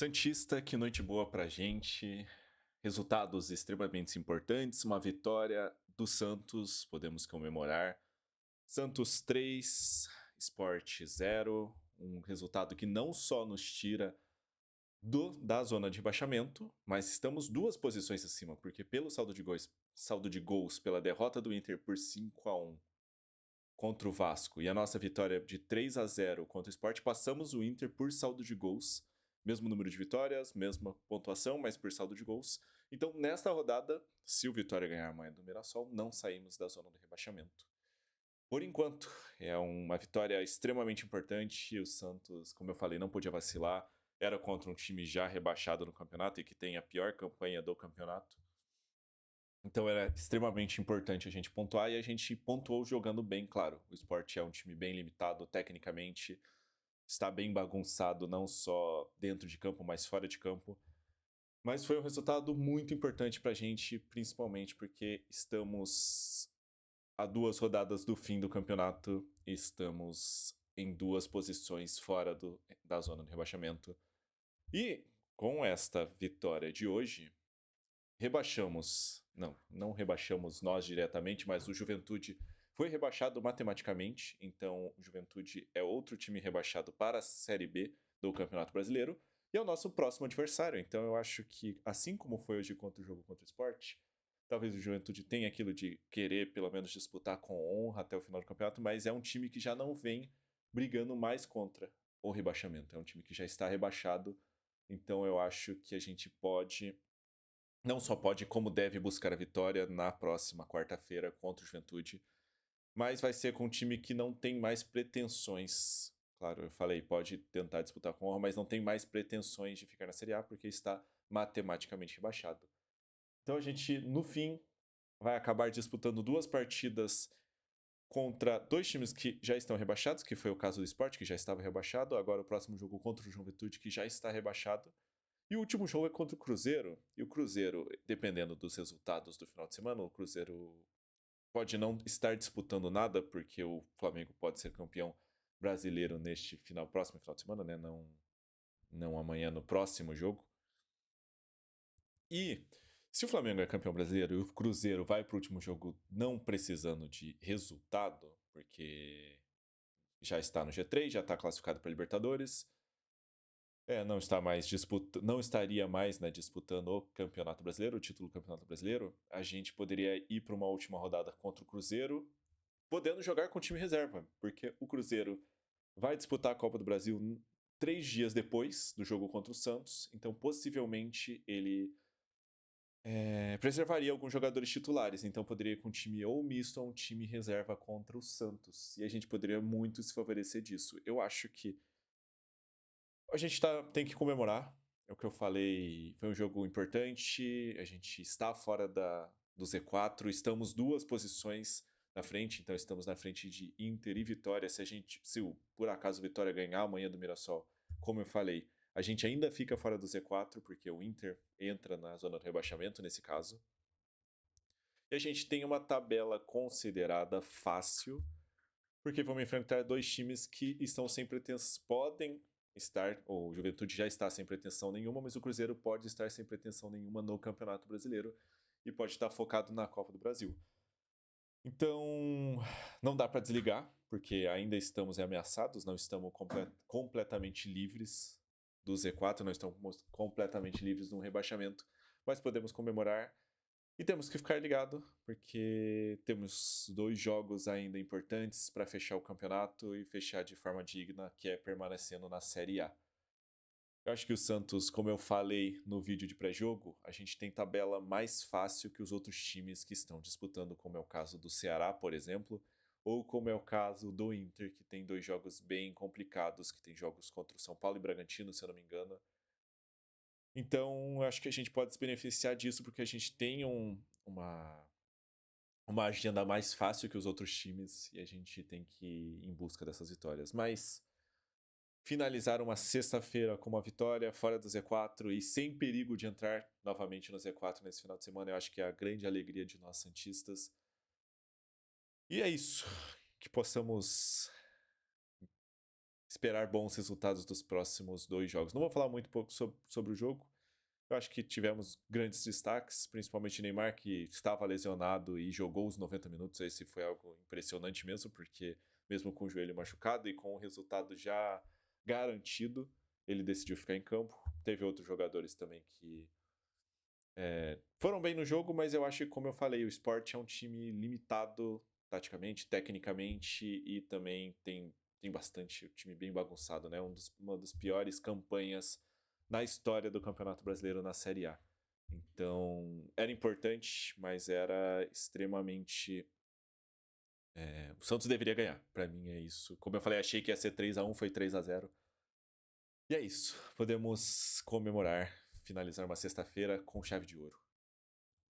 Santista, que noite boa pra gente. Resultados extremamente importantes, uma vitória do Santos, podemos comemorar. Santos 3, Sport 0, um resultado que não só nos tira da zona de rebaixamento, mas estamos duas posições acima, porque pelo saldo de gols pela derrota do Inter por 5-1 contra o Vasco e a nossa vitória de 3-0 contra o Sport, passamos o Inter por saldo de gols. Mesmo número de vitórias, mesma pontuação, mas por saldo de gols. Então, nesta rodada, se o Vitória ganhar amanhã do Mirassol, não saímos da zona do rebaixamento. Por enquanto, é uma vitória extremamente importante. O Santos, como eu falei, não podia vacilar. Era contra um time já rebaixado no campeonato e que tem a pior campanha do campeonato. Então era extremamente importante a gente pontuar e a gente pontuou jogando bem, claro. O Sport é um time bem limitado tecnicamente, está bem bagunçado, não só dentro de campo, mas fora de campo. Mas foi um resultado muito importante pra gente, principalmente porque estamos a 2 rodadas do fim do campeonato e estamos em 2 posições fora da zona de rebaixamento. E com esta vitória de hoje, rebaixamos. Não rebaixamos nós diretamente, mas o Juventude foi rebaixado matematicamente. Então, o Juventude é outro time rebaixado para a Série B do Campeonato Brasileiro. E é o nosso próximo adversário. Então, eu acho que, assim como foi hoje contra o jogo contra o Sport, talvez o Juventude tenha aquilo de querer, pelo menos, disputar com honra até o final do campeonato, mas é um time que já não vem brigando mais contra o rebaixamento. É um time que já está rebaixado. Então, eu acho que a gente pode não só pode, como deve buscar a vitória na próxima quarta-feira contra o Juventude, mas vai ser com um time que não tem mais pretensões. Claro, eu falei, pode tentar disputar com honra, mas não tem mais pretensões de ficar na Série A porque está matematicamente rebaixado. Então a gente, no fim, vai acabar disputando 2 partidas contra 2 times que já estão rebaixados, que foi o caso do Sport, que já estava rebaixado, agora o próximo jogo contra o Juventude, que já está rebaixado. E o último jogo é contra o Cruzeiro. E o Cruzeiro, dependendo dos resultados do final de semana, o Cruzeiro pode não estar disputando nada, porque o Flamengo pode ser campeão brasileiro neste próximo final de semana, né? Não amanhã, no próximo jogo. E se o Flamengo é campeão brasileiro e o Cruzeiro vai para o último jogo não precisando de resultado, porque já está no G3, já está classificado para Libertadores. Não estaria mais, né, disputando o Campeonato Brasileiro, o título do Campeonato Brasileiro. A gente poderia ir para uma última rodada contra o Cruzeiro, podendo jogar com o time reserva, porque o Cruzeiro vai disputar a Copa do Brasil 3 dias depois do jogo contra o Santos, então possivelmente ele preservaria alguns jogadores titulares, então poderia ir com um time ou misto ou um time reserva contra o Santos, e a gente poderia muito se favorecer disso. Eu acho que a gente tem que comemorar. É o que eu falei. Foi um jogo importante. A gente está fora do Z4. Estamos 2 posições na frente. Então estamos na frente de Inter e Vitória. Se por acaso Vitória ganhar amanhã do Mirassol, como eu falei, a gente ainda fica fora do Z4, porque o Inter entra na zona do rebaixamento nesse caso. E a gente tem uma tabela considerada fácil, porque vamos enfrentar 2 times que estão sem pretensão, podem estar, ou o Juventude já está sem pretensão nenhuma, mas o Cruzeiro pode estar sem pretensão nenhuma no Campeonato Brasileiro e pode estar focado na Copa do Brasil. Então, não dá para desligar, porque ainda estamos ameaçados, não estamos completamente livres do Z4, não estamos completamente livres de um rebaixamento, mas podemos comemorar e temos que ficar ligado, porque temos 2 jogos ainda importantes para fechar o campeonato e fechar de forma digna, que é permanecendo na Série A. Eu acho que o Santos, como eu falei no vídeo de pré-jogo, a gente tem tabela mais fácil que os outros times que estão disputando, como é o caso do Ceará, por exemplo, ou como é o caso do Inter, que tem 2 jogos bem complicados, que tem jogos contra o São Paulo e Bragantino, se eu não me engano. Então, eu acho que a gente pode se beneficiar disso, porque a gente tem uma agenda mais fácil que os outros times e a gente tem que ir em busca dessas vitórias. Mas finalizar uma sexta-feira com uma vitória fora do Z4 e sem perigo de entrar novamente no Z4 nesse final de semana, eu acho que é a grande alegria de nós santistas. E é isso. Que possamos esperar bons resultados dos próximos 2 jogos. Não vou falar muito pouco sobre o jogo. Eu acho que tivemos grandes destaques, principalmente Neymar, que estava lesionado e jogou os 90 minutos. Esse foi algo impressionante mesmo, porque mesmo com o joelho machucado e com o resultado já garantido, ele decidiu ficar em campo. Teve outros jogadores também que foram bem no jogo, mas eu acho que, como eu falei, o Sport é um time limitado taticamente, tecnicamente e também tem bastante time bem bagunçado, né? Uma das piores campanhas na história do Campeonato Brasileiro na Série A. Então, era importante, mas era extremamente. O Santos deveria ganhar. Pra mim é isso. Como eu falei, achei que ia ser 3-1, foi 3-0. E é isso. Podemos comemorar, finalizar uma sexta-feira com chave de ouro.